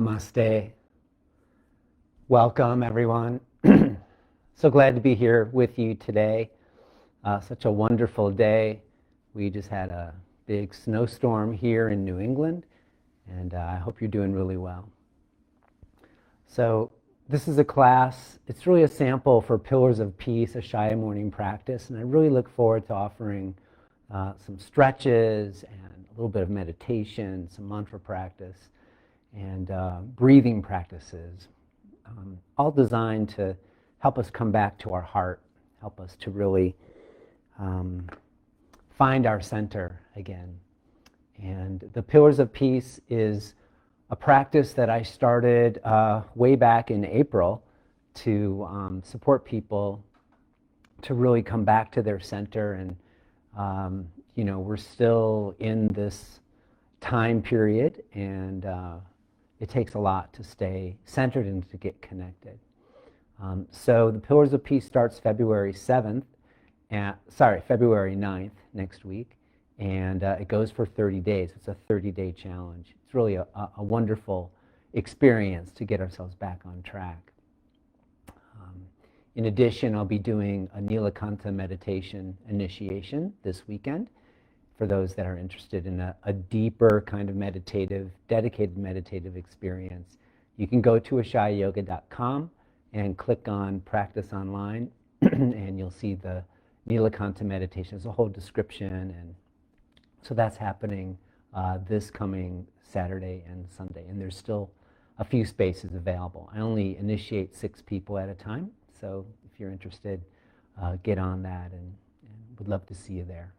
Namaste. Welcome, everyone. So glad to be here with you today. Such a wonderful day. We just had a big snowstorm here in New England, and I hope you're doing really well. So this is a class. It's really a sample for Pillars of Peace, Ashaya morning practice, and I really look forward to offering some stretches and a little bit of meditation, some mantra practice, and breathing practices, all designed to help us come back to our heart, help us to really find our center again. And the Pillars of Peace is a practice that I started way back in April to support people to really come back to their center. And we're still in this time period, and it takes a lot to stay centered and to get connected. So the Pillars of Peace starts February 9th, next week, and it goes for 30 days. It's a 30-day challenge. It's really a wonderful experience to get ourselves back on track. In addition, I'll be doing a Nilakanta meditation initiation this weekend for those that are interested in a deeper kind of dedicated meditative experience. You can go to ashayayoga.com and click on Practice Online, and you'll see the Nilakanta meditation. There's a whole description, and so that's happening this coming Saturday and Sunday, and there's still a few spaces available. I only initiate 6 people at a time, so if you're interested, get on that, and would love to see you there.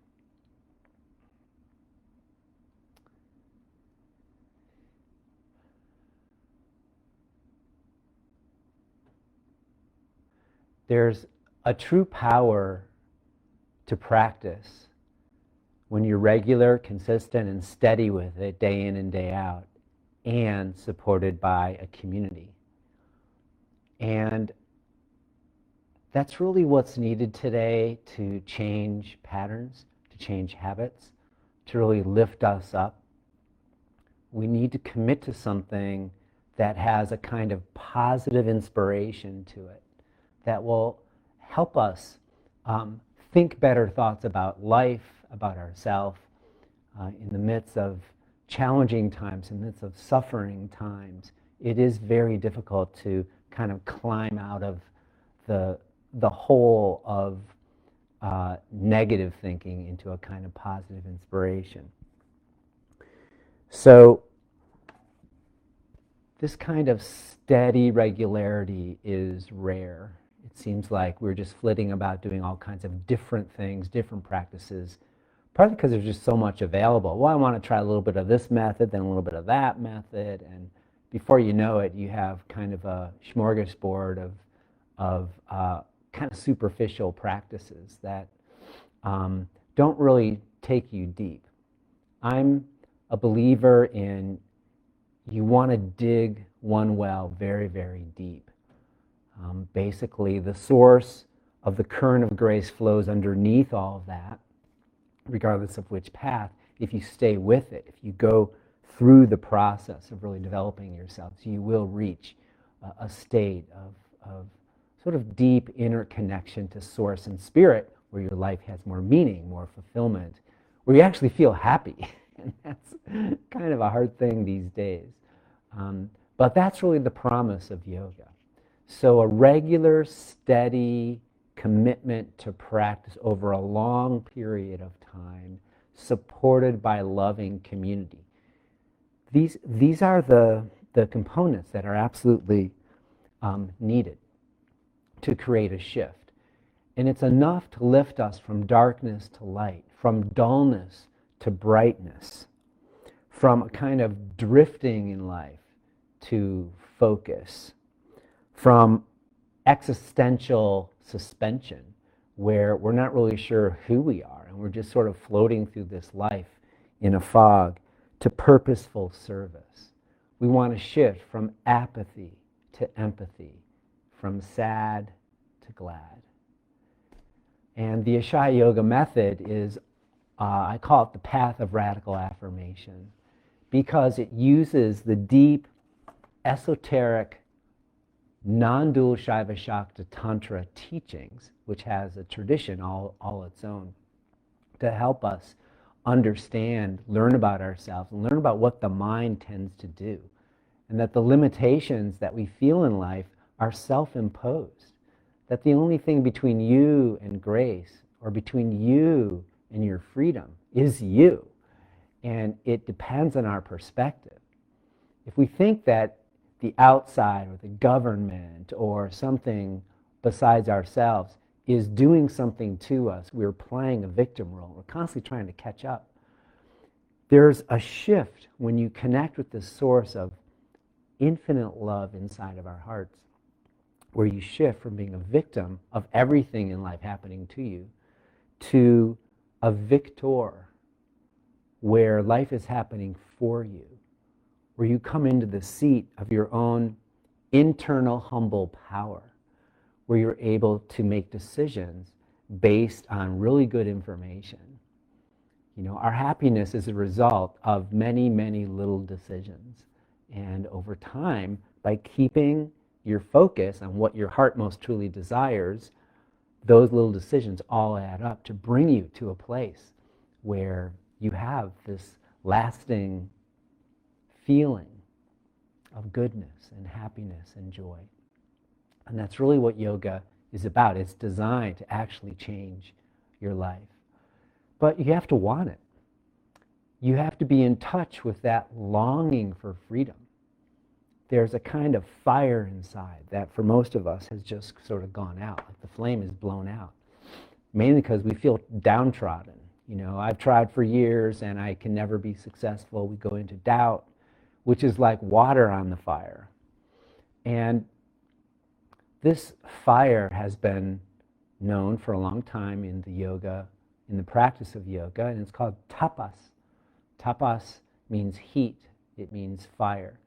There's a true power to practice when you're regular, consistent, and steady with it day in and day out, and supported by a community. And that's really what's needed today to change patterns, to change habits, to really lift us up. We need to commit to something that has a kind of positive inspiration to it, that will help us think better thoughts about life, about ourselves, in the midst of challenging times, in the midst of suffering times. It is very difficult to kind of climb out of the hole of negative thinking into a kind of positive inspiration. So this kind of steady regularity is rare. It seems like we're just flitting about doing all kinds of different things, different practices, partly because there's just so much available. Well, I want to try a little bit of this method, then a little bit of that method, and before you know it, you have kind of a smorgasbord of kind of superficial practices that don't really take you deep. I'm a believer in you want to dig one well very, very deep. Basically, the source of the current of grace flows underneath all of that, regardless of which path. If you stay with it, if you go through the process of really developing yourself, you will reach a state of sort of deep inner connection to source and spirit, where your life has more meaning, more fulfillment, where you actually feel happy. And that's kind of a hard thing these days. But that's really the promise of yoga. So a regular, steady commitment to practice over a long period of time, supported by loving community. These are the components that are absolutely needed to create a shift. And it's enough to lift us from darkness to light, from dullness to brightness, from a kind of drifting in life to focus, from existential suspension, where we're not really sure who we are, and we're just sort of floating through this life in a fog, to purposeful service. We want to shift from apathy to empathy, from sad to glad. And the Ashaya Yoga method is, I call it the path of radical affirmation, because it uses the deep esoteric, non-dual Shaiva Shakta Tantra teachings, which has a tradition all its own, to help us understand, learn about ourselves, and learn about what the mind tends to do. And that the limitations that we feel in life are self-imposed. That the only thing between you and grace, or between you and your freedom, is you. And it depends on our perspective. If we think that the outside or the government or something besides ourselves is doing something to us, we're playing a victim role. We're constantly trying to catch up. There's a shift when you connect with this source of infinite love inside of our hearts, where you shift from being a victim of everything in life happening to you to a victor, where life is happening for you, where you come into the seat of your own internal humble power, where you're able to make decisions based on really good information. You know, our happiness is a result of many, many little decisions. And over time, by keeping your focus on what your heart most truly desires, those little decisions all add up to bring you to a place where you have this lasting feeling of goodness and happiness and joy. And that's really what yoga is about. It's designed to actually change your life. But you have to want it. You have to be in touch with that longing for freedom. There's a kind of fire inside that for most of us has just sort of gone out, like the flame is blown out. Mainly because we feel downtrodden. You know, I've tried for years and I can never be successful. We go into doubt, which is like water on the fire. And this fire has been known for a long time in the practice of yoga, and it's called tapas. Tapas means heat, it means fire.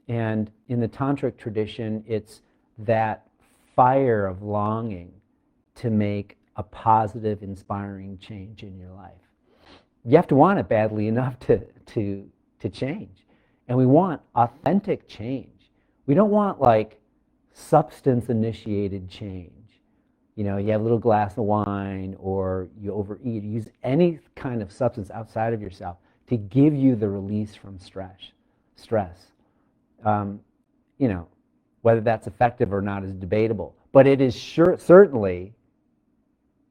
And in the tantric tradition, it's that fire of longing to make a positive, inspiring change in your life. You have to want it badly enough to change. And we want authentic change. We don't want like substance-initiated change. You know, you have a little glass of wine or you overeat, you use any kind of substance outside of yourself to give you the release from stress. You know, whether that's effective or not is debatable, but it is certainly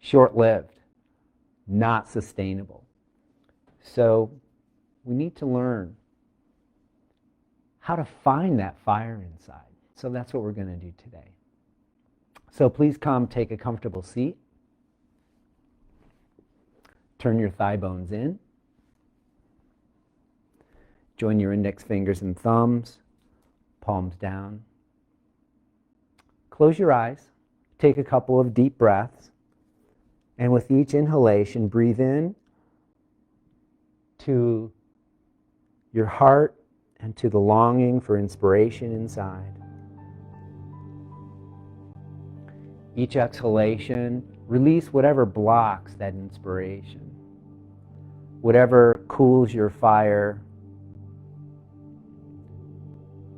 short-lived, not sustainable. So we need to learn how to find that fire inside. So that's what we're going to do today. So please come take a comfortable seat. Turn your thigh bones in. Join your index fingers and thumbs, palms down. Close your eyes. Take a couple of deep breaths. And with each inhalation, breathe in to your heart and to the longing for inspiration inside. Each exhalation, release whatever blocks that inspiration, whatever cools your fire,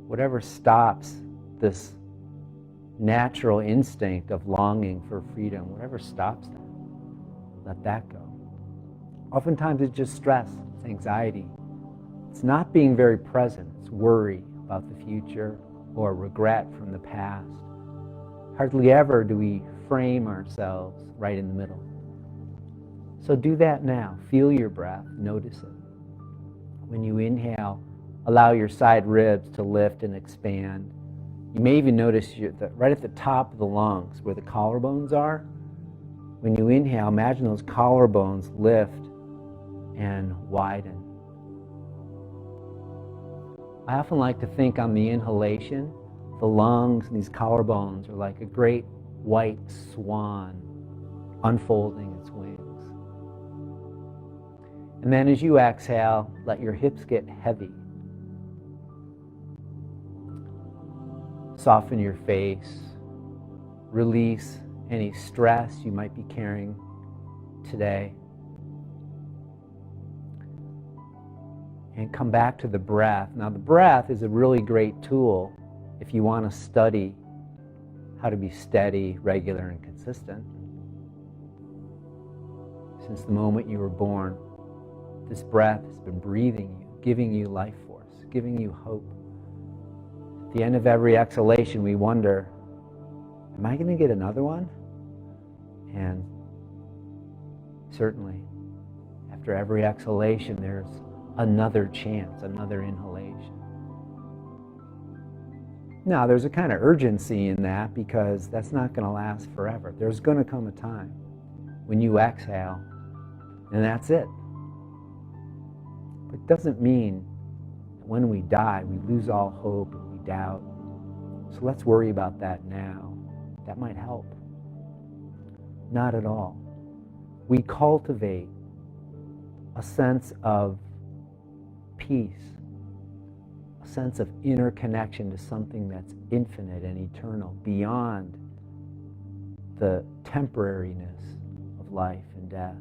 whatever stops this natural instinct of longing for freedom, whatever stops that, let that go. Oftentimes it's just stress, it's anxiety. It's not being very present, it's worry about the future or regret from the past. Hardly ever do we frame ourselves right in the middle. So do that now. Feel your breath, notice it. When you inhale, allow your side ribs to lift and expand. You may even notice right at the top of the lungs, where the collarbones are, when you inhale, imagine those collarbones lift and widen. I often like to think on the inhalation, the lungs and these collarbones are like a great white swan unfolding its wings. And then as you exhale, let your hips get heavy. Soften your face. Release any stress you might be carrying today. And come back to the breath. Now the breath is a really great tool if you want to study how to be steady, regular, and consistent, since the moment you were born, this breath has been breathing you, giving you life force, giving you hope. At the end of every exhalation, we wonder, am I going to get another one? And certainly, after every exhalation, there's another chance, another inhalation. Now, there's a kind of urgency in that because that's not going to last forever. There's going to come a time when you exhale, and that's it. But it doesn't mean that when we die, we lose all hope and we doubt. So let's worry about that now. That might help. Not at all. We cultivate a sense of peace, a sense of inner connection to something that's infinite and eternal, beyond the temporariness of life and death.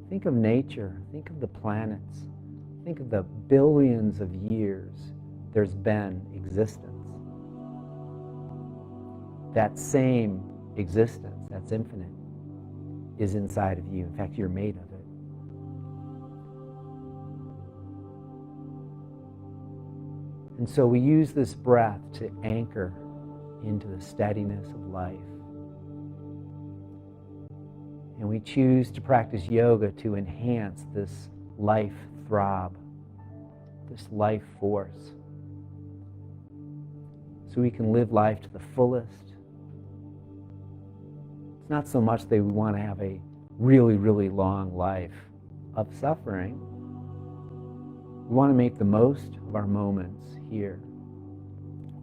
Think of nature, think of the planets, think of the billions of years there's been existence. That same existence, that's infinite, is inside of you. In fact, you're made of it. And so we use this breath to anchor into the steadiness of life. And we choose to practice yoga to enhance this life throb, this life force, so we can live life to the fullest. It's not so much that we want to have a really, really long life of suffering. We want to make the most of our moments here.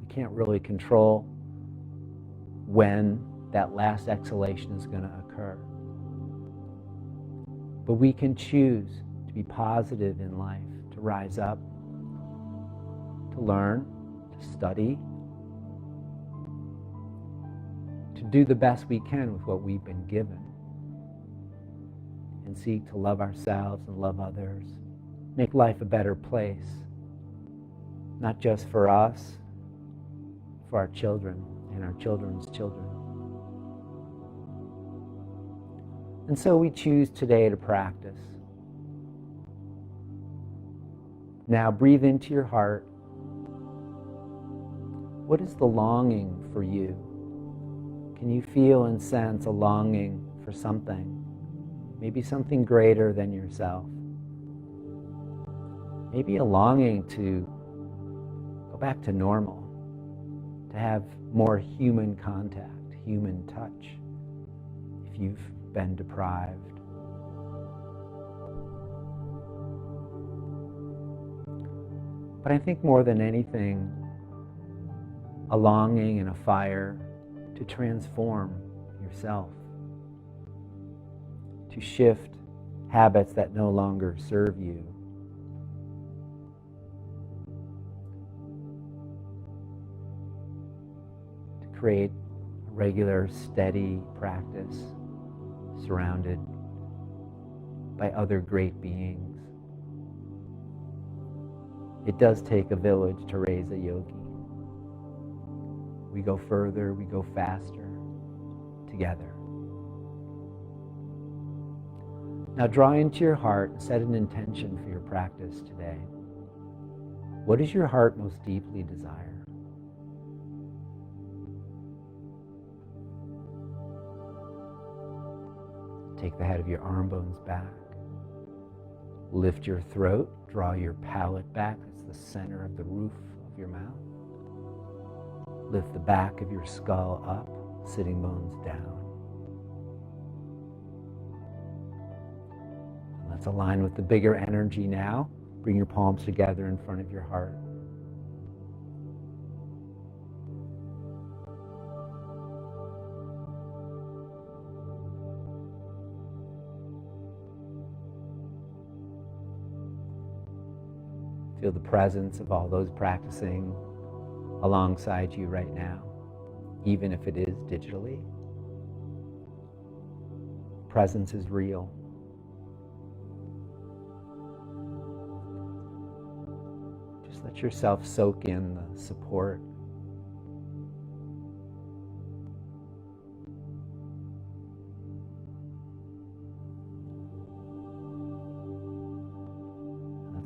We can't really control when that last exhalation is going to occur. But we can choose to be positive in life, to rise up, to learn, to study, to do the best we can with what we've been given, and seek to love ourselves and love others, make life a better place, not just for us, for our children and our children's children. And so we choose today to practice. Now breathe into your heart. What is the longing for you? Can you feel and sense a longing for something? Maybe something greater than yourself. Maybe a longing to go back to normal, to have more human contact, human touch, if you've been deprived. But I think more than anything, a longing and a fire to transform yourself, to shift habits that no longer serve you, to create a regular, steady practice surrounded by other great beings. It does take a village to raise a yogi. We go further, we go faster together. Now draw into your heart and set an intention for your practice today. What does your heart most deeply desire? Take the head of your arm bones back. Lift your throat. Draw your palate back. That's the center of the roof of your mouth. Lift the back of your skull up, sitting bones down. Let's align with the bigger energy now. Bring your palms together in front of your heart. Feel the presence of all those practicing alongside you right now, even if it is digitally. Presence is real. Just let yourself soak in the support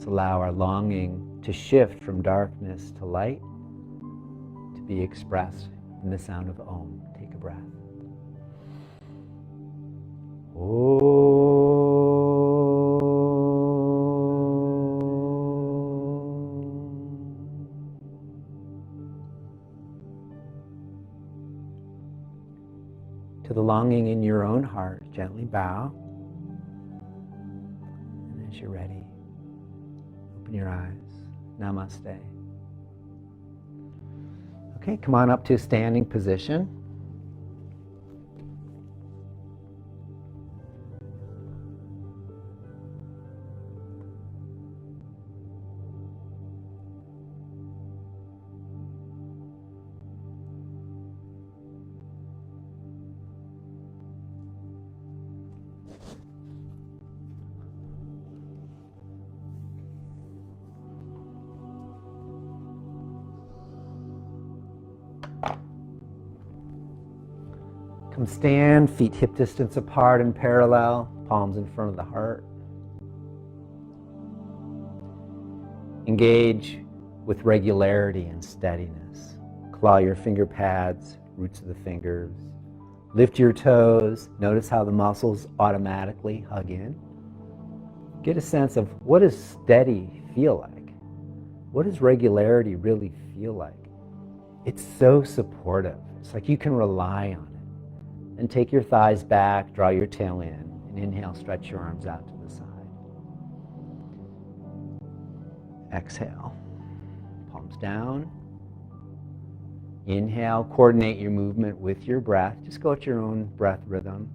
Let's allow our longing to shift from darkness to light, to be expressed in the sound of Om. Take a breath. To the longing in your own heart, gently bow. And as you're ready, open your eyes. Namaste. Okay, come on up to a standing position. Come stand, feet hip distance apart and parallel, palms in front of the heart. Engage with regularity and steadiness. Claw your finger pads, roots of the fingers. Lift your toes. Notice how the muscles automatically hug in. Get a sense of, what does steady feel like? What does regularity really feel like? It's so supportive. It's like you can rely on it. And take your thighs back, draw your tail in, and inhale, stretch your arms out to the side. Exhale, palms down. Inhale, coordinate your movement with your breath. Just go at your own breath rhythm.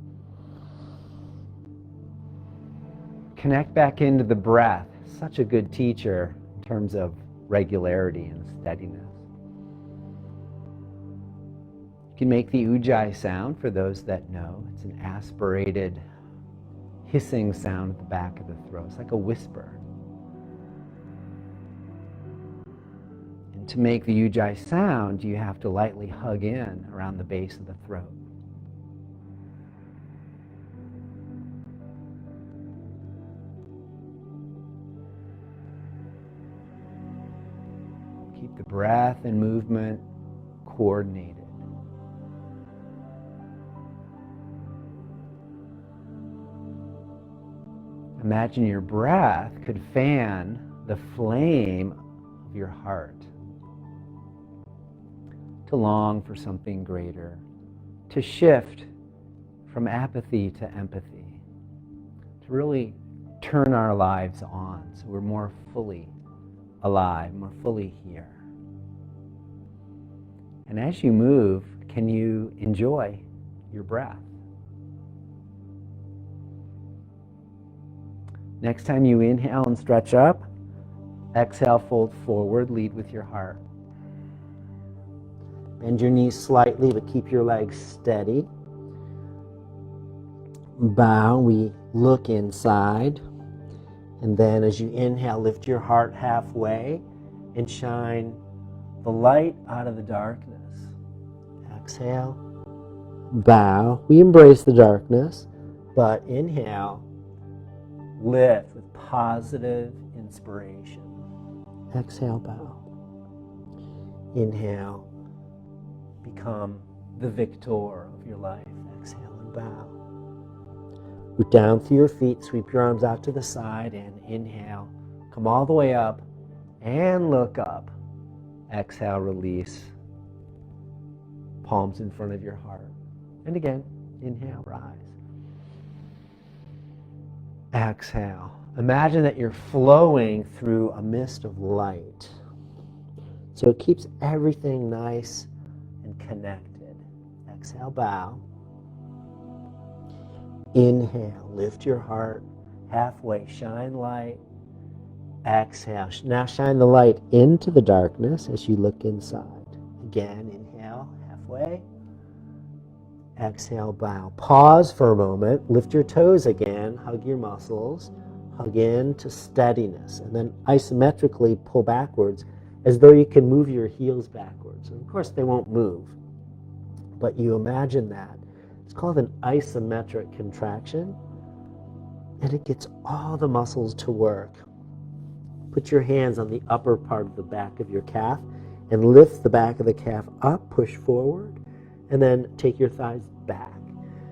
Connect back into the breath. Such a good teacher in terms of regularity and steadiness. You can make the Ujjayi sound for those that know. It's an aspirated, hissing sound at the back of the throat. It's like a whisper. And to make the Ujjayi sound, you have to lightly hug in around the base of the throat. Keep the breath and movement coordinated. Imagine your breath could fan the flame of your heart. To long for something greater. To shift from apathy to empathy. To really turn our lives on so we're more fully alive, more fully here. And as you move, can you enjoy your breath? Next time you inhale and stretch up, exhale, fold forward, lead with your heart. Bend your knees slightly, but keep your legs steady. Bow, we look inside. And then as you inhale, lift your heart halfway and shine the light out of the darkness. Exhale, bow. We embrace the darkness, but inhale. Lift with positive inspiration. Exhale, bow. Inhale, become the victor of your life. Exhale and bow. Root down through your feet, sweep your arms out to the side, and inhale. Come all the way up and look up. Exhale, release. Palms in front of your heart. And again, inhale, rise. Exhale. Imagine that you're flowing through a mist of light. So it keeps everything nice and connected. Exhale, bow. Inhale, lift your heart halfway, shine light. Exhale. Now shine the light into the darkness as you look inside. Again, inhale, halfway. Exhale, bow. Pause for a moment. Lift your toes again. Hug your muscles. Hug in to steadiness. And then isometrically pull backwards as though you can move your heels backwards. And of course, they won't move. But you imagine that. It's called an isometric contraction. And it gets all the muscles to work. Put your hands on the upper part of the back of your calf and lift the back of the calf up, push forward, and then take your thighs back.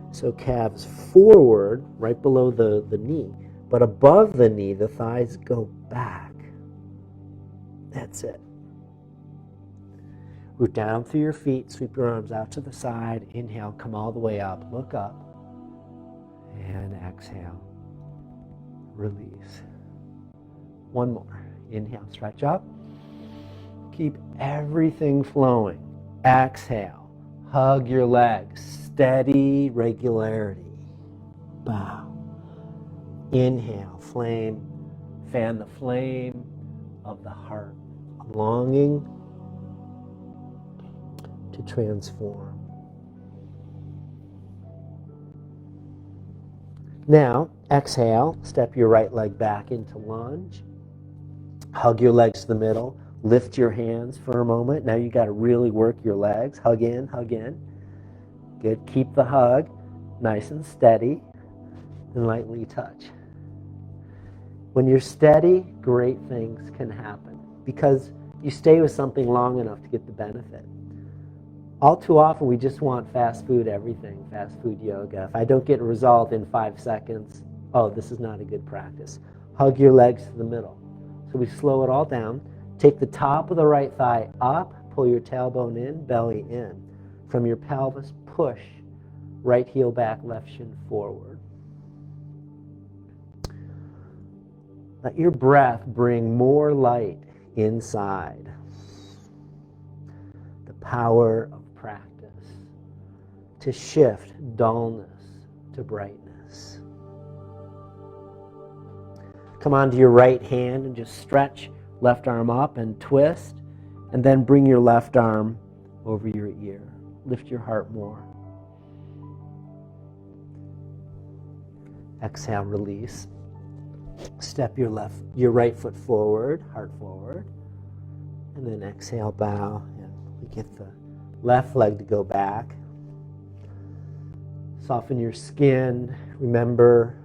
So calves forward, right below the knee, but above the knee, the thighs go back. That's it. Root down through your feet, sweep your arms out to the side. Inhale, come all the way up, look up, and exhale. Release. One more. Inhale, stretch up. Keep everything flowing. Exhale. Hug your legs. Steady regularity. Bow. Inhale, flame. Fan the flame of the heart. Longing to transform. Now, exhale, step your right leg back into lunge. Hug your legs to the middle. Lift your hands for a moment. Now you got to really work your legs. Hug in, hug in. Good. Keep the hug nice and steady and lightly touch. When you're steady, great things can happen because you stay with something long enough to get the benefit. All too often, we just want fast food everything, fast food yoga. If I don't get a result in 5 seconds, oh, this is not a good practice. Hug your legs to the middle. So we slow it all down. Take the top of the right thigh up, pull your tailbone in, belly in. From your pelvis, push right heel back, left shin forward. Let your breath bring more light inside. The power of practice to shift dullness to brightness. Come onto your right hand and just stretch left arm up and twist, and then bring your left arm over your ear. Lift your heart more. Exhale, release. Step your right foot forward, heart forward, and then exhale, bow, and we get the left leg to go back. Soften your skin. Remember,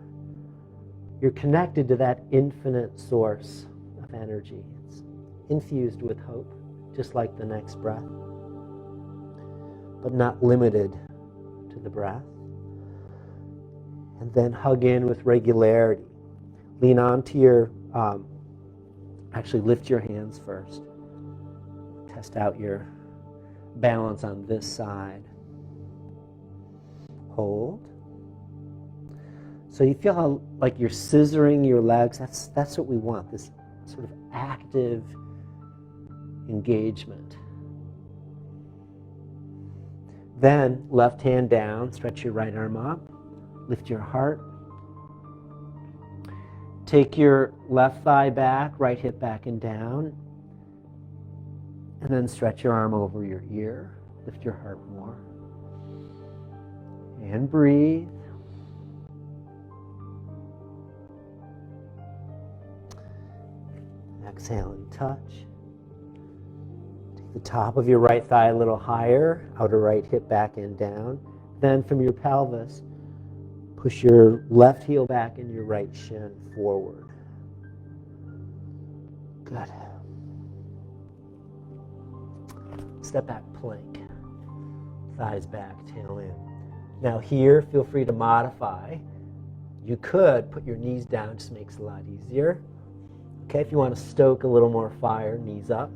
you're connected to that infinite source of energy. It's infused with hope, just like the next breath, but not limited to the breath. And then hug in with regularity. Lean onto your, actually lift your hands first. Test out your balance on this side. Hold. So you feel how like you're scissoring your legs. That's what we want, this sort of active engagement. Then left hand down, stretch your right arm up, lift your heart. Take your left thigh back, right hip back and down, and then stretch your arm over your ear. Lift your heart more. And breathe. Exhale and touch. Take the top of your right thigh a little higher, outer right hip back and down. Then from your pelvis, push your left heel back and your right shin forward. Good. Step back plank. Thighs back, tail in. Now here, feel free to modify. You could put your knees down, just makes it a lot easier. Okay, if you want to stoke a little more fire, knees up.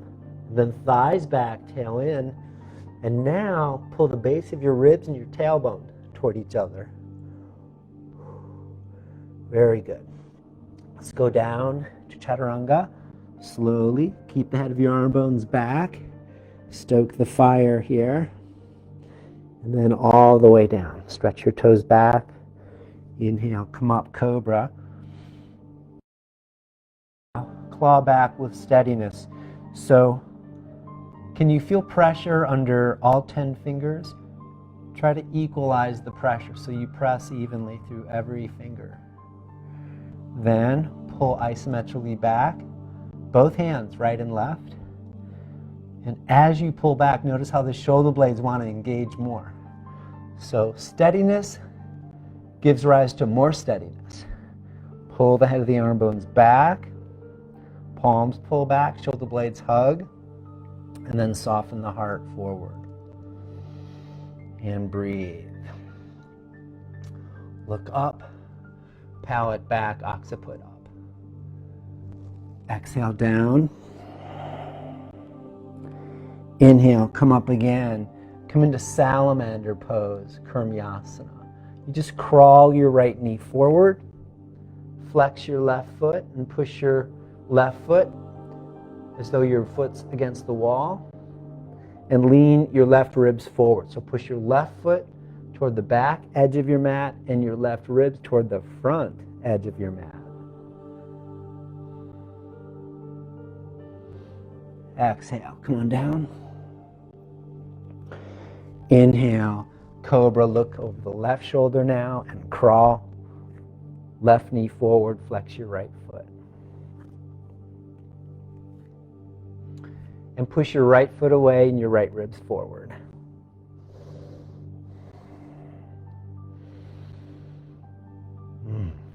Then thighs back, tail in. And now pull the base of your ribs and your tailbone toward each other. Very good. Let's go down to Chaturanga. Slowly, keep the head of your arm bones back. Stoke the fire here. And then all the way down. Stretch your toes back. Inhale, come up, cobra. Claw back with steadiness. So, can you feel pressure under all 10 fingers? Try to equalize the pressure so you press evenly through every finger. Then pull isometrically back, both hands, right and left. And as you pull back, notice how the shoulder blades want to engage more. So steadiness gives rise to more steadiness. Pull the head of the arm bones back, Palms pull back, shoulder blades hug, and then soften the heart forward. And breathe. Look up, palate back, occiput up. Exhale down. Inhale, come up again. Come into Salamander pose, Kermyasana. You just crawl your right knee forward, flex your left foot, and push your left foot as though your foot's against the wall, and lean your left ribs forward. So push your left foot toward the back edge of your mat and your left ribs toward the front edge of your mat. Exhale, come on down. Inhale, cobra, look over the left shoulder now and crawl. Left knee forward, flex your right foot. And push your right foot away and your right ribs forward.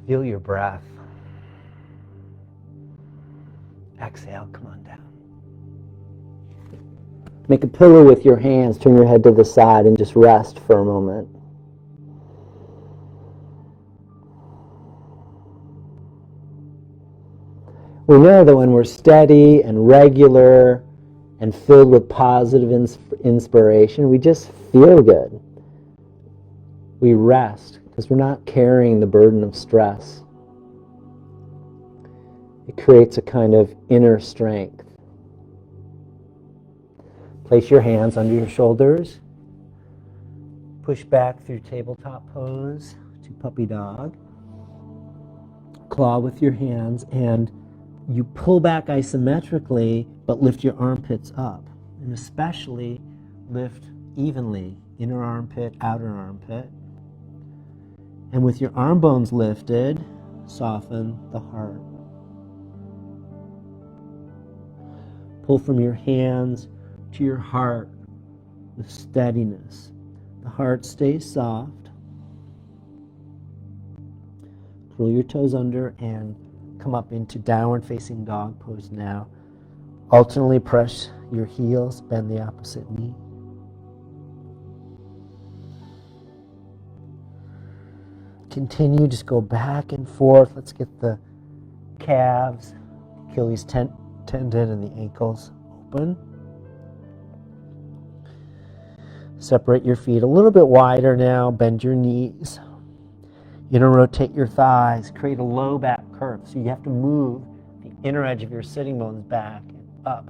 Feel your breath. Exhale, come on down. Make a pillow with your hands, turn your head to the side and just rest for a moment. We know that when we're steady and regular and filled with positive inspiration, we just feel good. We rest because we're not carrying the burden of stress. It creates a kind of inner strength. Place your hands under your shoulders. Push back through tabletop pose to puppy dog. Claw with your hands and you pull back isometrically, but lift your armpits up. And especially lift evenly, inner armpit, outer armpit. And with your arm bones lifted, soften the heart. Pull from your hands to your heart with steadiness. The heart stays soft. Curl your toes under and come up into downward facing dog pose now. Alternately press your heels, bend the opposite knee. Continue, just go back and forth. Let's get the calves, Achilles tendon and the ankles open. Separate your feet a little bit wider now. Bend your knees. You're going to rotate your thighs. Create a low back curve. So you have to move the inner edge of your sitting bones back and up.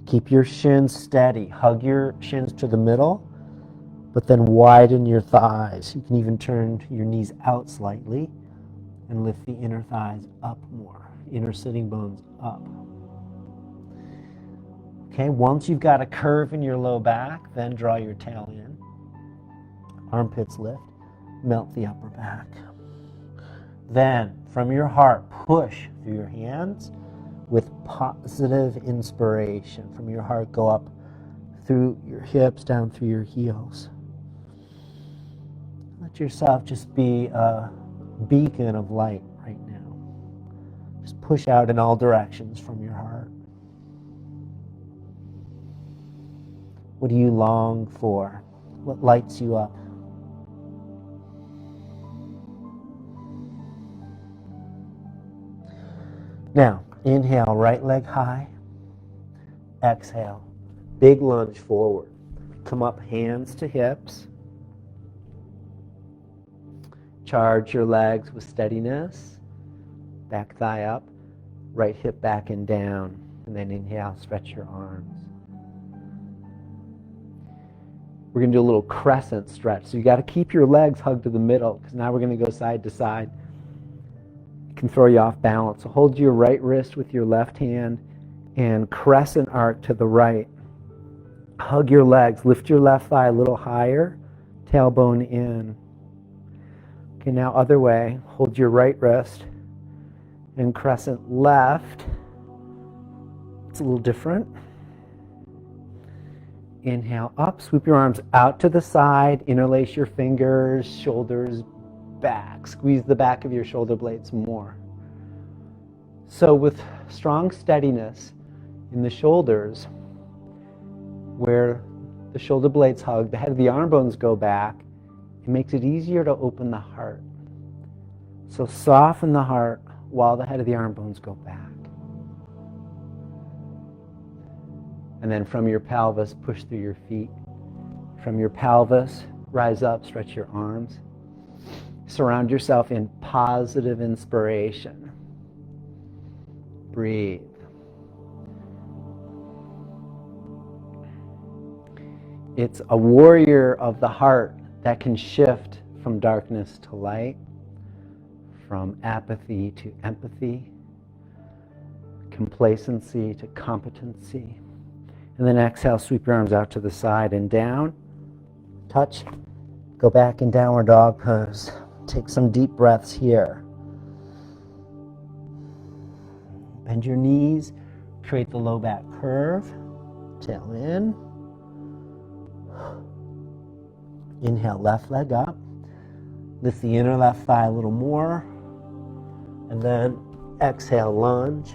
Keep your shins steady. Hug your shins to the middle, but then widen your thighs. You can even turn your knees out slightly and lift the inner thighs up more. Inner sitting bones up. Okay, once you've got a curve in your low back, then draw your tail in. Armpits lift, melt the upper back. Then, from your heart, push through your hands with positive inspiration. From your heart, go up through your hips, down through your heels. Let yourself just be a beacon of light right now. Just push out in all directions from your heart. What do you long for? What lights you up? Now, inhale, right leg high. Exhale, big lunge forward. Come up, hands to hips. Charge your legs with steadiness. Back thigh up, right hip back and down. And then inhale, stretch your arms. We're going to do a little crescent stretch. So you got to keep your legs hugged to the middle because now we're going to go side to side. It can throw you off balance. So hold your right wrist with your left hand and crescent arc to the right. Hug your legs. Lift your left thigh a little higher. Tailbone in. Okay, now other way. Hold your right wrist and crescent left. It's a little different. Inhale up, sweep your arms out to the side, interlace your fingers, shoulders back. Squeeze the back of your shoulder blades more. So with strong steadiness in the shoulders, where the shoulder blades hug, the head of the arm bones go back, it makes it easier to open the heart. So soften the heart while the head of the arm bones go back. And then from your pelvis, push through your feet. From your pelvis, rise up, stretch your arms. Surround yourself in positive inspiration. Breathe. It's a warrior of the heart that can shift from darkness to light, from apathy to empathy, complacency to competency. And then exhale, sweep your arms out to the side and down. Touch. Go back in downward dog pose. Take some deep breaths here. Bend your knees. Create the low back curve. Tail in. Inhale, left leg up. Lift the inner left thigh a little more. And then exhale, lunge.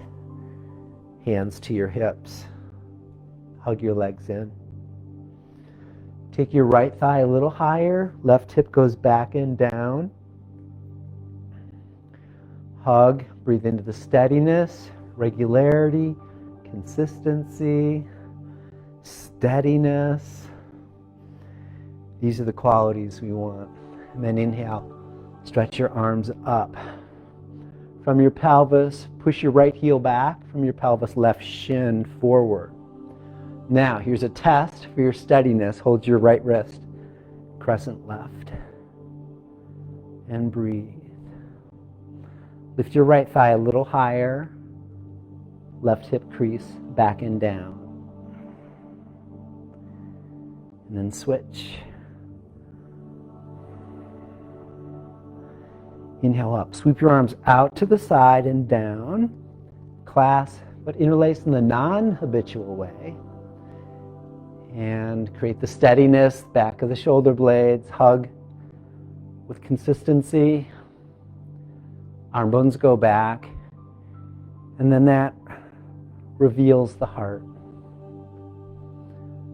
Hands to your hips. Hug your legs in. Take your right thigh a little higher. Left hip goes back and down. Hug. Breathe into the steadiness, regularity, consistency, steadiness. These are the qualities we want. And then inhale. Stretch your arms up. From your pelvis, push your right heel back. From your pelvis, left shin forward. Now, here's a test for your steadiness. Hold your right wrist, crescent left, and breathe. Lift your right thigh a little higher, left hip crease, back and down. And then switch. Inhale up. Sweep your arms out to the side and down. Clasp, but interlace in the non-habitual way. And create the steadiness, back of the shoulder blades, hug with consistency. Arm bones go back. And then that reveals the heart.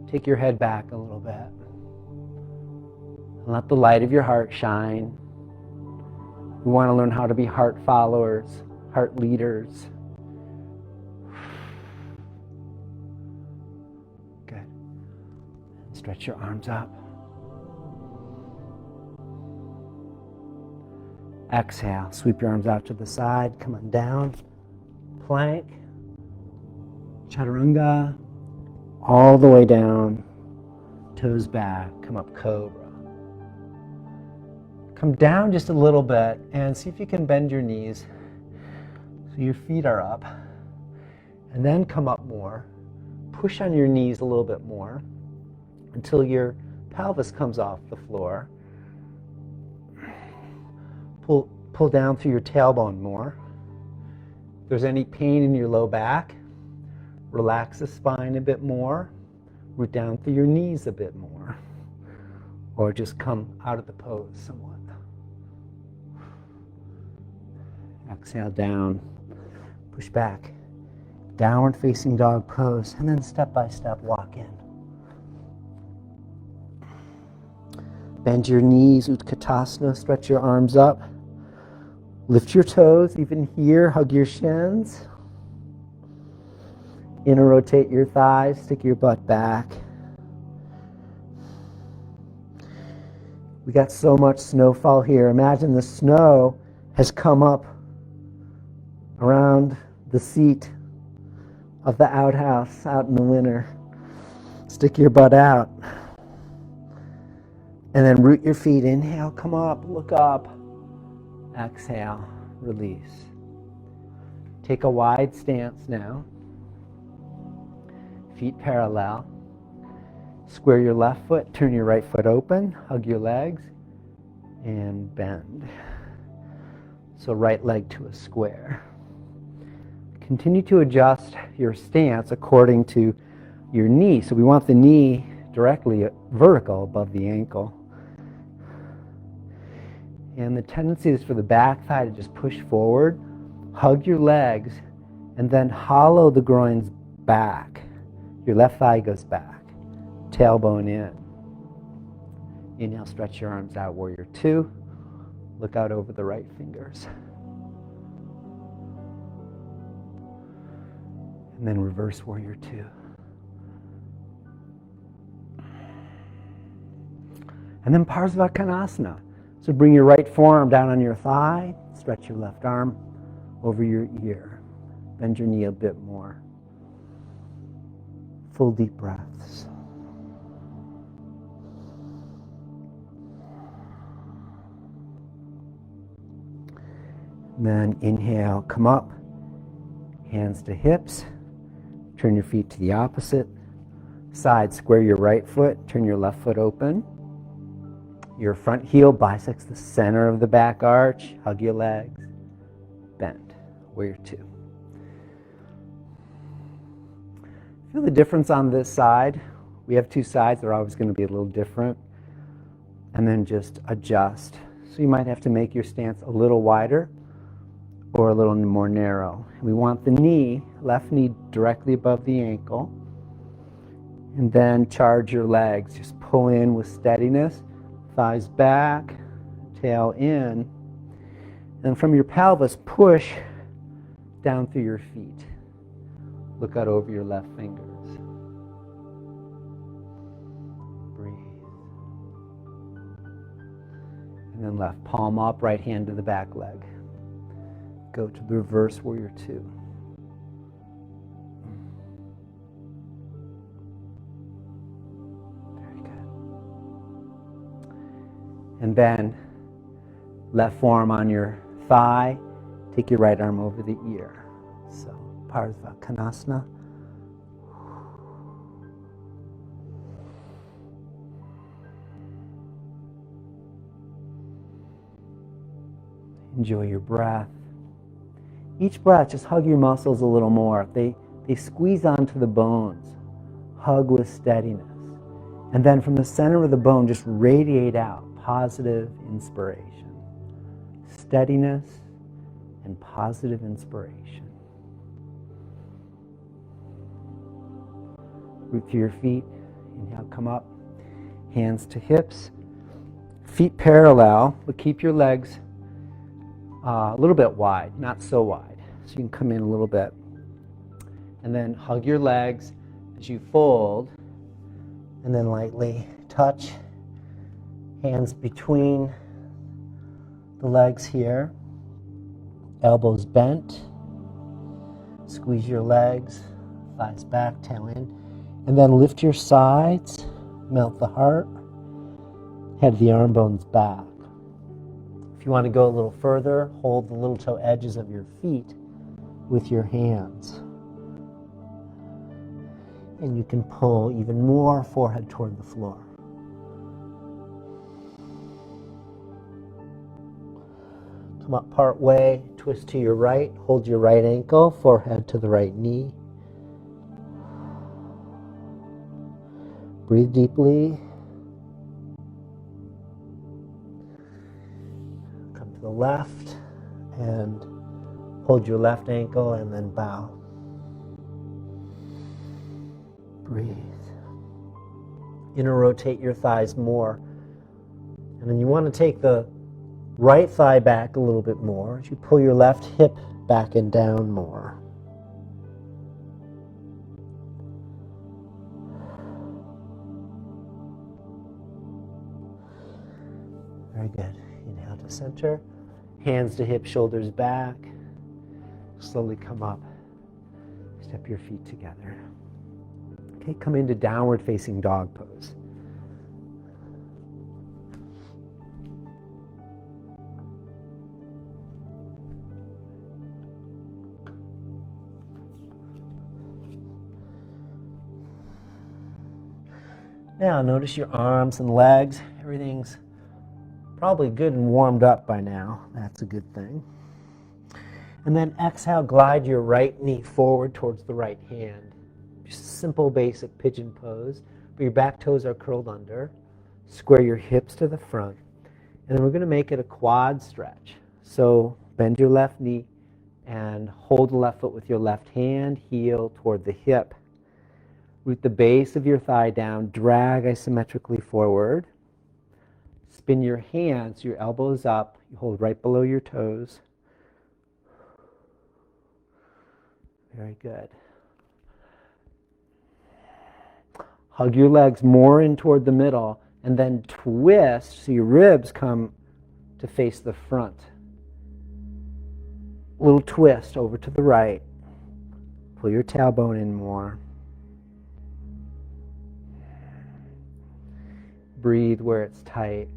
Take your head back a little bit. And let the light of your heart shine. We want to learn how to be heart followers, heart leaders. Good. Stretch your arms up. Exhale. Sweep your arms out to the side. Come on down. Plank. Chaturanga. All the way down. Toes back. Come up cobra. Come down just a little bit and see if you can bend your knees so your feet are up. And then come up more. Push on your knees a little bit more until your pelvis comes off the floor. Pull down through your tailbone more. If there's any pain in your low back, relax the spine a bit more. Root down through your knees a bit more. Or just come out of the pose somewhat. Exhale down, push back, downward facing dog pose, and then step by step walk in. Bend your knees, Utkatasana, stretch your arms up. Lift your toes, even here, hug your shins. Inner rotate your thighs, stick your butt back. We got so much snowfall here. Imagine the snow has come up around the seat of the outhouse out in the winter. Stick your butt out. And then root your feet. Inhale, come up, look up. Exhale, release. Take a wide stance now. Feet parallel. Square your left foot, turn your right foot open, hug your legs, and bend. So right leg to a square. Continue to adjust your stance according to your knee. So we want the knee directly vertical above the ankle. And the tendency is for the back thigh to just push forward. Hug your legs And then hollow the groins back. Your left thigh goes back. Tailbone in. Inhale, stretch your arms out, warrior two. Look out over the right fingers. And then reverse warrior two. And then Parsvakonasana. So bring your right forearm down on your thigh. Stretch your left arm over your ear. Bend your knee a bit more. Full deep breaths. And then inhale, come up. Hands to hips. Turn your feet to the opposite side. Square your right foot. Turn your left foot open. Your front heel bisects the center of the back arch. Hug your legs. Bend. Warrior two. Feel the difference on this side. We have two sides. They're always going to be a little different. And then just adjust. So you might have to make your stance a little wider or a little more narrow. We want the knee, left knee directly above the ankle. And then charge your legs. Just pull in with steadiness. Thighs back, tail in. And from your pelvis, push down through your feet. Look out over your left fingers. Breathe. And then left palm up, right hand to the back leg. Go to the reverse warrior two. Very good. And then left forearm on your thigh. Take your right arm over the ear. So Parsvakonasana. Enjoy your breath. Each breath, just hug your muscles a little more. They squeeze onto the bones. Hug with steadiness. And then from the center of the bone, just radiate out positive inspiration. Steadiness and positive inspiration. Root through your feet. Inhale, come up. Hands to hips. Feet parallel, but keep your legs a little bit wide, not so wide. So you can come in a little bit. And then hug your legs as you fold. And then lightly touch. Hands between the legs here. Elbows bent. Squeeze your legs. Thighs back, tail in. And then lift your sides. Melt the heart. Head the arm bones back. If you want to go a little further, hold the little toe edges of your feet with your hands. And you can pull even more forehead toward the floor. Come up part way, twist to your right, hold your right ankle, forehead to the right knee. Breathe deeply. Come to the left and hold your left ankle and then bow. Breathe. Inner rotate your thighs more. And then you want to take the right thigh back a little bit more as you pull your left hip back and down more. Very good. Inhale to center. Hands to hips, shoulders back. Slowly come up. Step your feet together. Okay, come into downward facing dog pose. Now notice your arms and legs. Everything's probably good and warmed up by now. That's a good thing. And then exhale, glide your right knee forward towards the right hand. Just a simple basic pigeon pose, but your back toes are curled under. Square your hips to the front. And then we're going to make it a quad stretch. So bend your left knee and hold the left foot with your left hand, heel toward the hip. Root the base of your thigh down, drag isometrically forward. Spin your hands, your elbows up, you hold right below your toes. Very good. Hug your legs more in toward the middle, and then twist so your ribs come to face the front. Little twist over to the right. Pull your tailbone in more. Breathe where it's tight.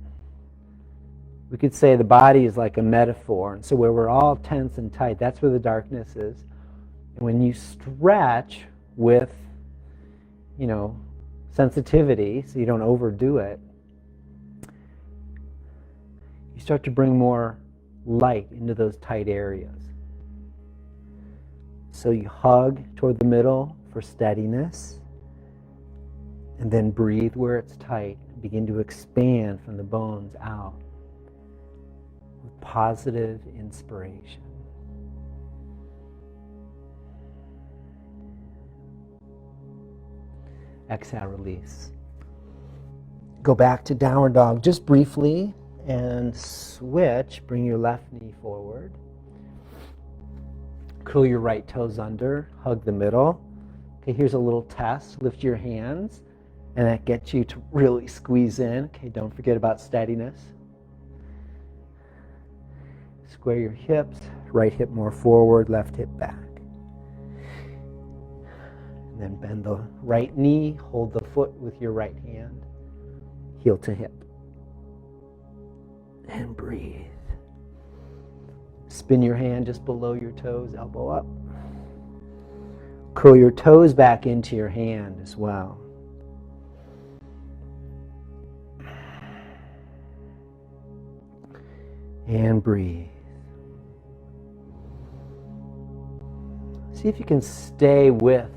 We could say the body is like a metaphor, and so where we're all tense and tight, that's where the darkness is. And when you stretch with, sensitivity, so you don't overdo it, you start to bring more light into those tight areas. So you hug toward the middle for steadiness, and then breathe where it's tight. Begin to expand from the bones out with positive inspiration. Exhale, release. Go back to downward dog just briefly and switch. Bring your left knee forward. Curl your right toes under. Hug the middle. Okay, here's a little test. Lift your hands, and that gets you to really squeeze in. Okay, don't forget about steadiness. Square your hips. Right hip more forward, left hip back. And then bend the right knee, hold the foot with your right hand, heel to hip. And breathe. Spin your hand just below your toes, elbow up. Curl your toes back into your hand as well. And breathe. See if you can stay with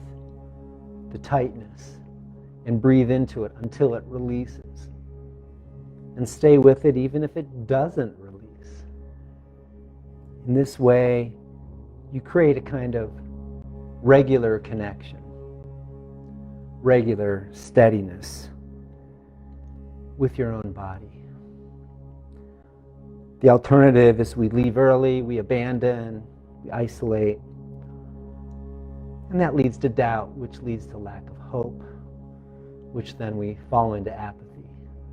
the tightness and breathe into it until it releases. And stay with it even if it doesn't release. In this way, you create a kind of regular connection, regular steadiness with your own body. The alternative is we leave early, we abandon, we isolate, and that leads to doubt, which leads to lack of hope, which then we fall into apathy.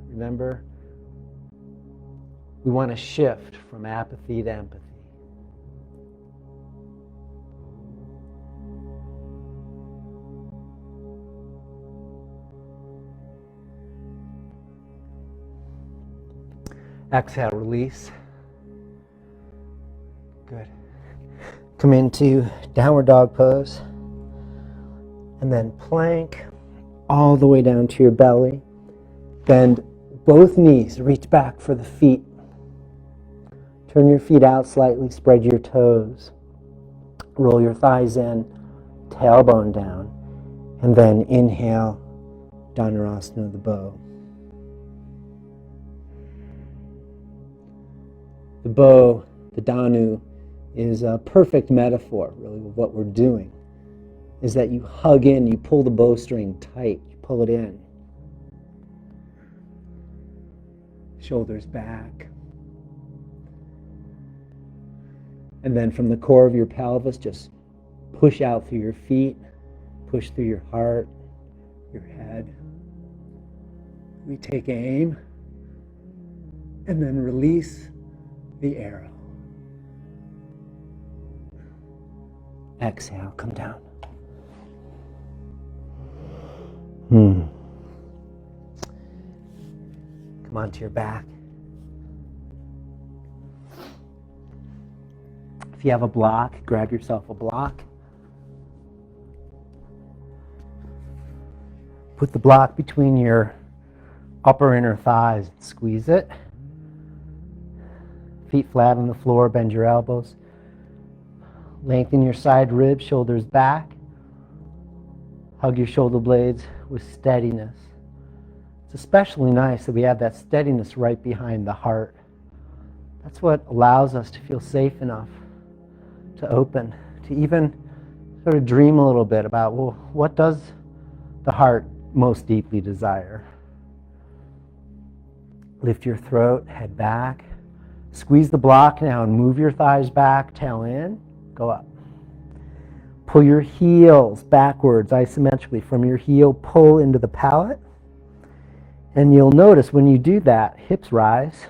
Remember, we want to shift from apathy to empathy. Exhale, release. Good. Come into downward dog pose. And then plank all the way down to your belly. Bend both knees, reach back for the feet. Turn your feet out slightly, spread your toes. Roll your thighs in, tailbone down. And then inhale, Dhanurasana, the bow. The bow, the Dhanu, is a perfect metaphor, really, of what we're doing. Is that you hug in, you pull the bowstring tight, you pull it in. Shoulders back. And then from the core of your pelvis, just push out through your feet, push through your heart, your head. We take aim, and then release the arrow. Exhale, come down. Come onto your back. If you have a block, grab yourself a block. Put the block between your upper inner thighs and squeeze it. Feet flat on the floor, bend your elbows. Lengthen your side ribs, shoulders back. Hug your shoulder blades with steadiness. It's especially nice that we have that steadiness right behind the heart. That's what allows us to feel safe enough to to open, to even sort of dream a little bit about, well, what does the heart most deeply desire? Lift your throat, head back. Squeeze the block now and move your thighs back, tail in, go up. Pull your heels backwards isometrically. From your heel, pull into the palate. And you'll notice when you do that, hips rise,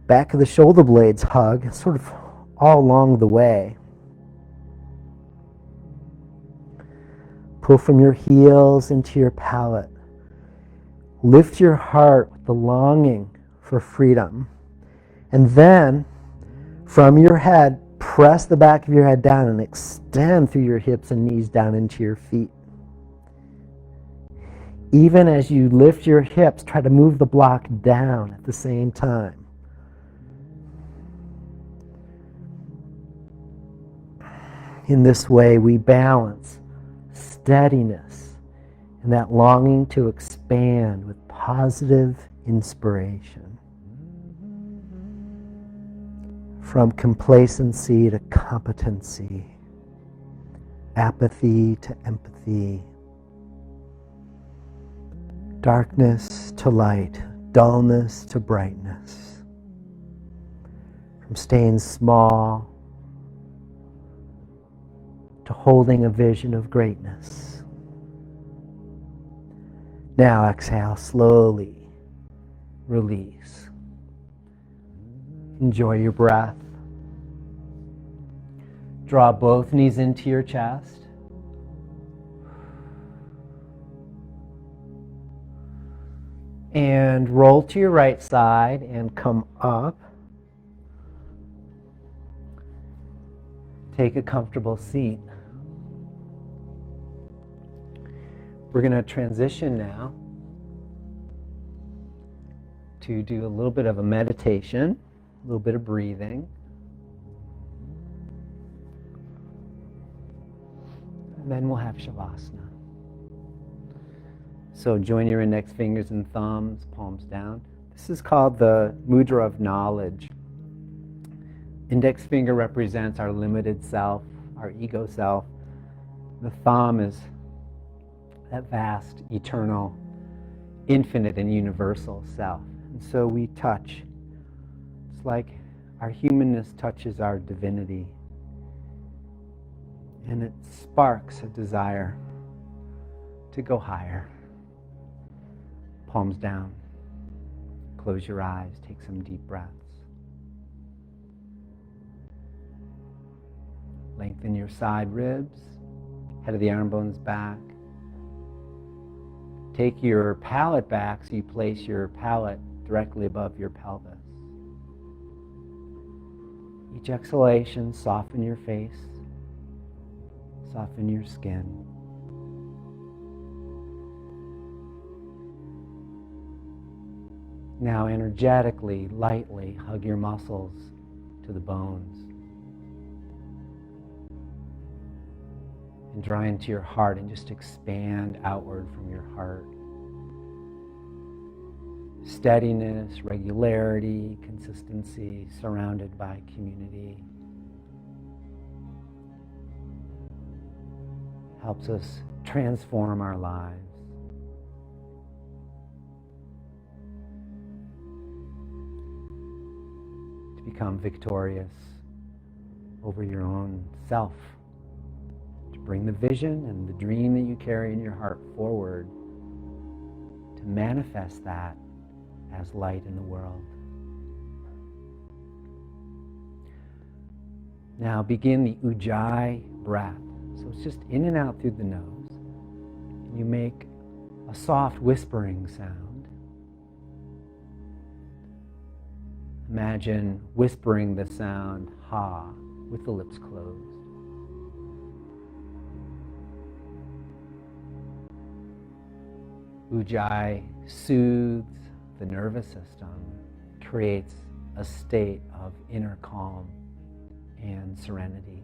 back of the shoulder blades hug, sort of all along the way. Pull from your heels into your palate. Lift your heart with the longing for freedom. And then, from your head, press the back of your head down and extend through your hips and knees down into your feet. Even as you lift your hips, try to move the block down at the same time. In this way, we balance steadiness and that longing to expand with positive inspiration. From complacency to competency, apathy to empathy, darkness to light, dullness to brightness. From staying small to holding a vision of greatness. Now exhale, slowly release. Enjoy your breath. Draw both knees into your chest. And roll to your right side and come up. Take a comfortable seat. We're going to transition now to do a little bit of a meditation, a little bit of breathing. And then we'll have Shavasana. So join your index fingers and thumbs, palms down. This is called the Mudra of Knowledge. Index finger represents our limited self, our ego self. The thumb is that vast, eternal, infinite, and universal self. And so we touch. It's like our humanness touches our divinity. And it sparks a desire to go higher. Palms down. Close your eyes. Take some deep breaths. Lengthen your side ribs. Head of the arm bones back. Take your palate back so you place your palate directly above your pelvis. Each exhalation, soften your face, soften your skin. Now energetically, lightly hug your muscles to the bones. And draw into your heart and just expand outward from your heart. Steadiness, regularity, consistency, surrounded by community. Helps us transform our lives. To become victorious over your own self. Bring the vision and the dream that you carry in your heart forward to manifest that as light in the world. Now begin the Ujjayi Breath. So it's just in and out through the nose. You make a soft whispering sound. Imagine whispering the sound ha with the lips closed. Ujjayi soothes the nervous system, creates a state of inner calm and serenity.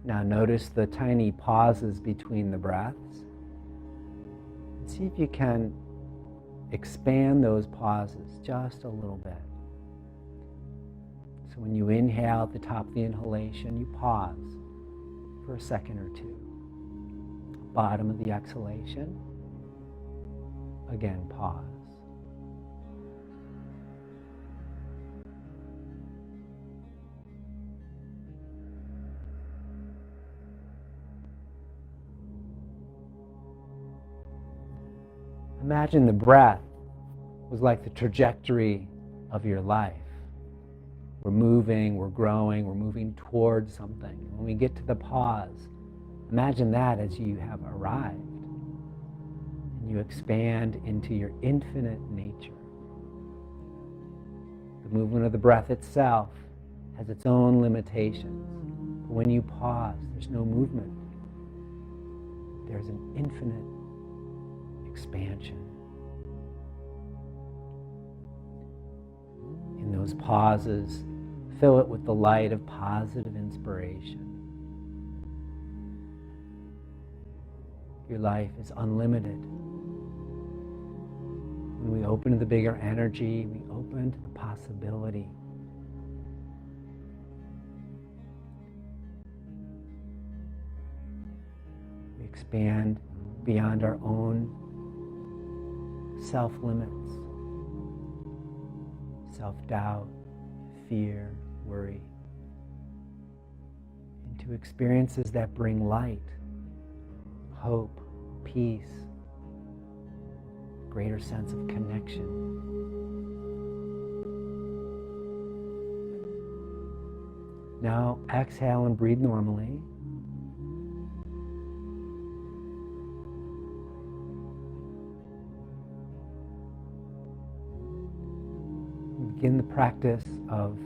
Now notice the tiny pauses between the breaths. See if you can expand those pauses just a little bit. So when you inhale at the top of the inhalation, you pause for a second or two. Bottom of the exhalation, again pause. Imagine the breath was like the trajectory of your life. We're moving, we're growing, we're moving towards something. When we get to the pause, imagine that as you have arrived. And you expand into your infinite nature. The movement of the breath itself has its own limitations. But when you pause, there's no movement. There's an infinite expansion. In those pauses, fill it with the light of positive inspiration. Your life is unlimited. When we open to the bigger energy, we open to the possibility. We expand beyond our own self-limits, self-doubt, fear, worry, into experiences that bring light, hope, peace, greater sense of connection. Now exhale and breathe normally. Begin the practice of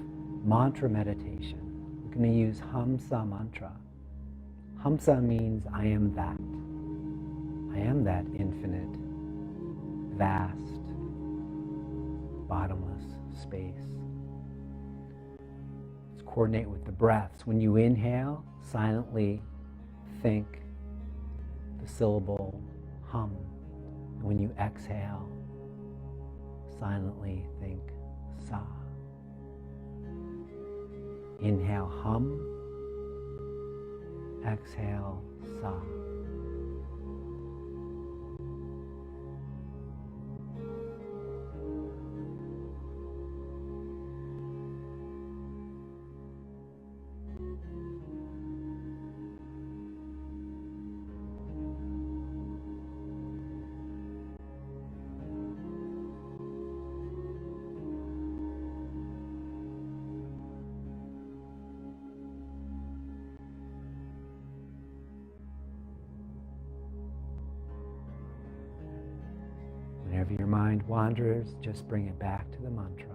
mantra meditation. We're going to use Hamsa mantra. Hamsa means I am that. I am that infinite, vast, bottomless space. Let's coordinate with the breaths. When you inhale, silently think the syllable hum. And when you exhale, silently think sa. Inhale hum, exhale sa. Whenever your mind wanders, just bring it back to the mantra.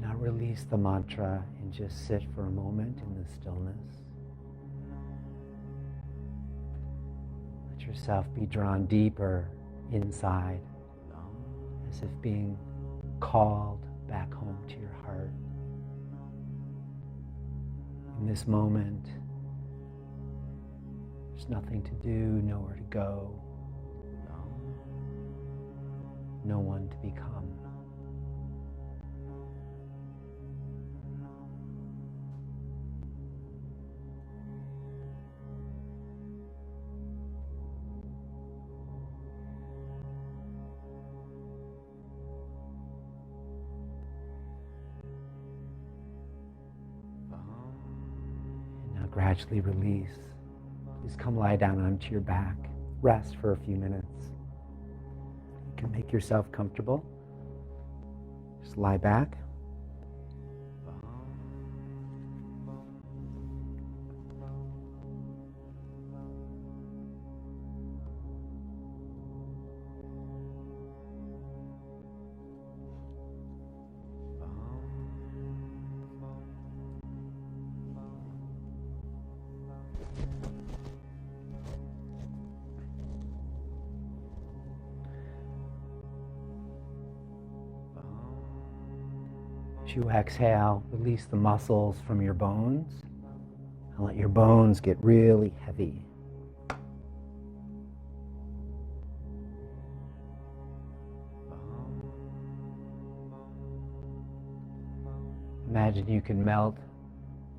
Now release the mantra and just sit for a moment in the stillness. Let yourself be drawn deeper inside, as if being called back home to your heart. In this moment, there's nothing to do, nowhere to go, no one to become. gradually release. Please come lie down onto your back. Rest for a few minutes. You can make yourself comfortable. Just lie back. As you exhale, release the muscles from your bones and let your bones get really heavy. Imagine you can melt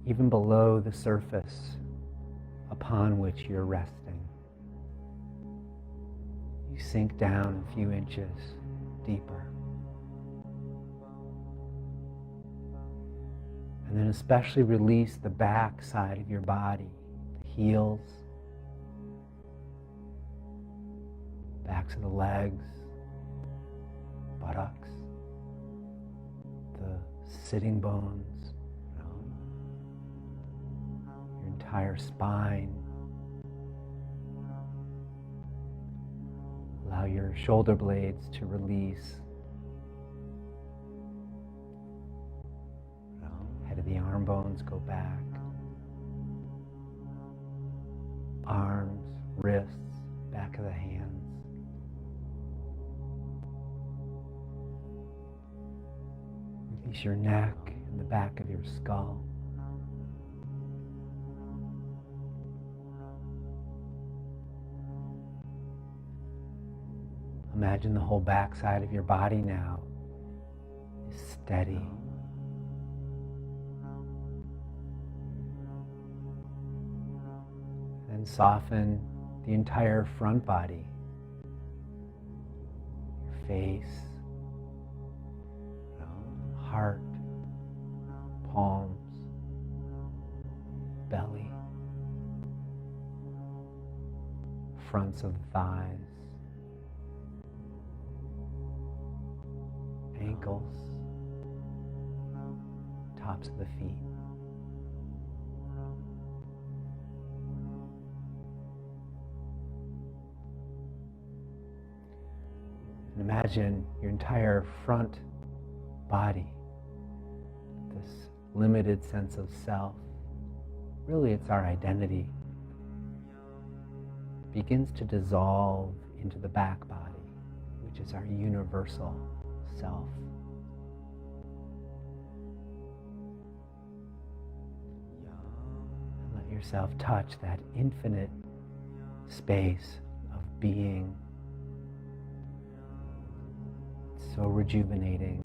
even below the surface upon which you're resting. You sink down a few inches deeper. And then especially release the back side of your body, the heels, backs of the legs, buttocks, the sitting bones, your entire spine. Allow your shoulder blades to release. Head of the arm bones go back. Arms, wrists, back of the hands. Release your neck and the back of your skull. Imagine the whole backside of your body now is steady. And soften the entire front body, your face, heart, palms, belly, fronts of the thighs, ankles, tops of the feet. And imagine your entire front body, this limited sense of self, really it's our identity, begins to dissolve into the back body, which is our universal self. And let yourself touch that infinite space of being. It's so rejuvenating.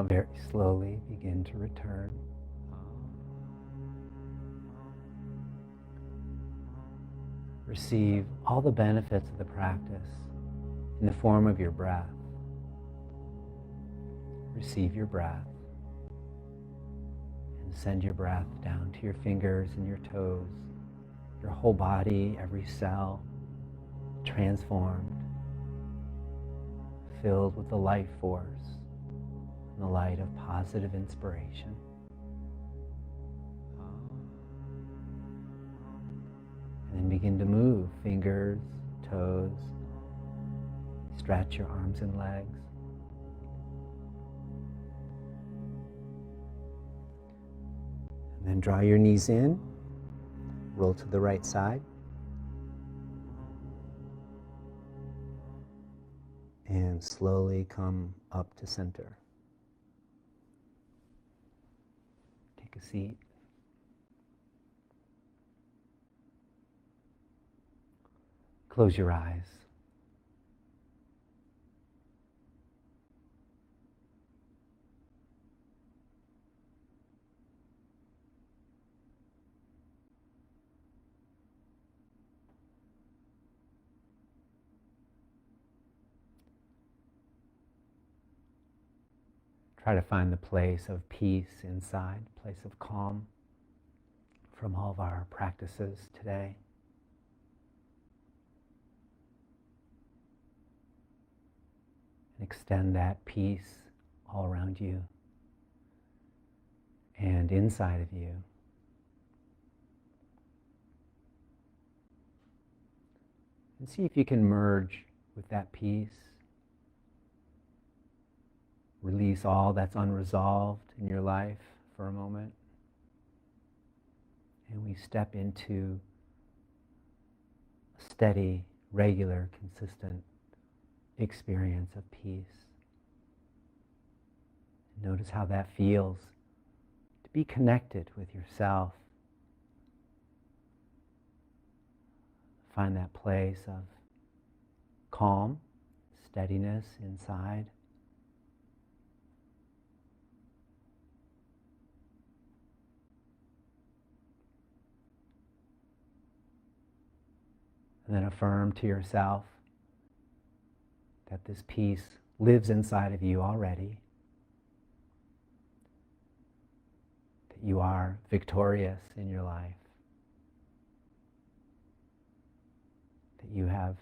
Now very slowly begin to return. Receive all the benefits of the practice in the form of your breath. Receive your breath and send your breath down to your fingers and your toes, your whole body, every cell, transformed, filled with the life force and the light of positive inspiration. And then begin to move fingers, toes, stretch your arms and legs. And then draw your knees in, roll to the right side. And slowly come up to center. Take a seat. Close your eyes. Try to find the place of peace inside, place of calm from all of our practices today. And extend that peace all around you and inside of you. And see if you can merge with that peace. Release all that's unresolved in your life for a moment. And we step into a steady, regular, consistent experience of peace. Notice how that feels to be connected with yourself. Find that place of calm, steadiness inside. And then affirm to yourself that this peace lives inside of you already. That you are victorious in your life. That you have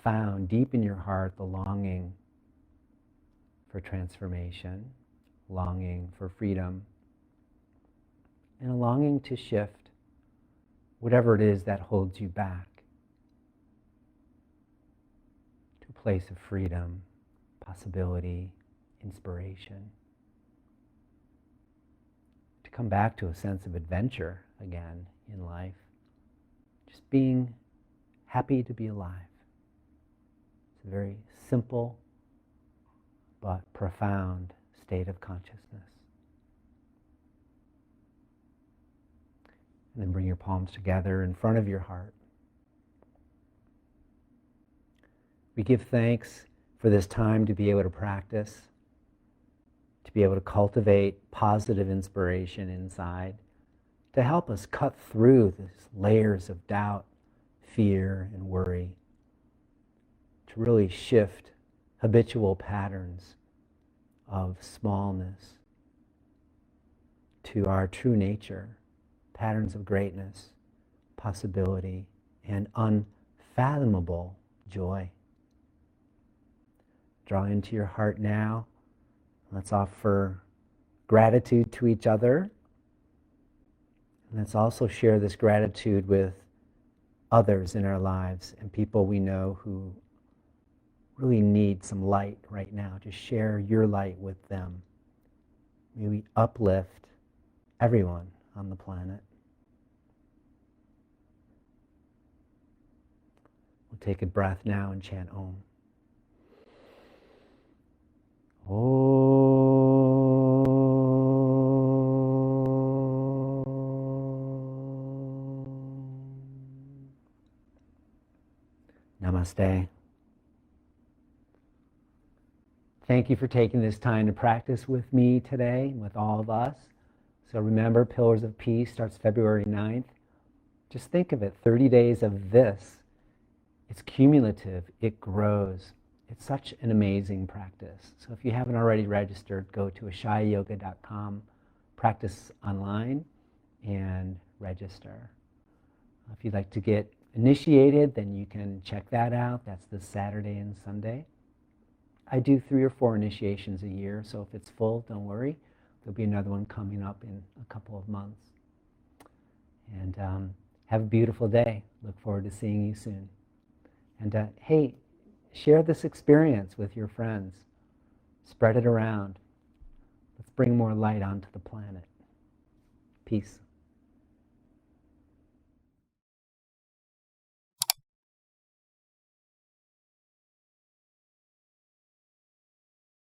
found deep in your heart the longing for transformation, longing for freedom, and a longing to shift whatever it is that holds you back. Place of freedom, possibility, inspiration. To come back to a sense of adventure again in life. Just being happy to be alive. It's a very simple but profound state of consciousness. And then bring your palms together in front of your heart. We give thanks for this time to be able to practice, to be able to cultivate positive inspiration inside, to help us cut through these layers of doubt, fear, and worry, to really shift habitual patterns of smallness to our true nature, patterns of greatness, possibility, and unfathomable joy. Draw into your heart now. Let's offer gratitude to each other. And let's also share this gratitude with others in our lives and people we know who really need some light right now. Just share your light with them. May we uplift everyone on the planet. We'll take a breath now and chant Om. Namaste. Thank you for taking this time to practice with me today, with all of us. So remember, Pillars of Peace starts February 9th. Just think of it, 30 days of this. It's cumulative, it grows. It's such an amazing practice. So if you haven't already registered, go to ashayayoga.com, practice online, and register. If you'd like to get initiated, then you can check that out. That's this Saturday and Sunday. I do 3 or 4 initiations a year, so if it's full, don't worry. There'll be another one coming up in a couple of months. And have a beautiful day. Look forward to seeing you soon. And hey, share this experience with your friends. Spread it around. Let's bring more light onto the planet. Peace.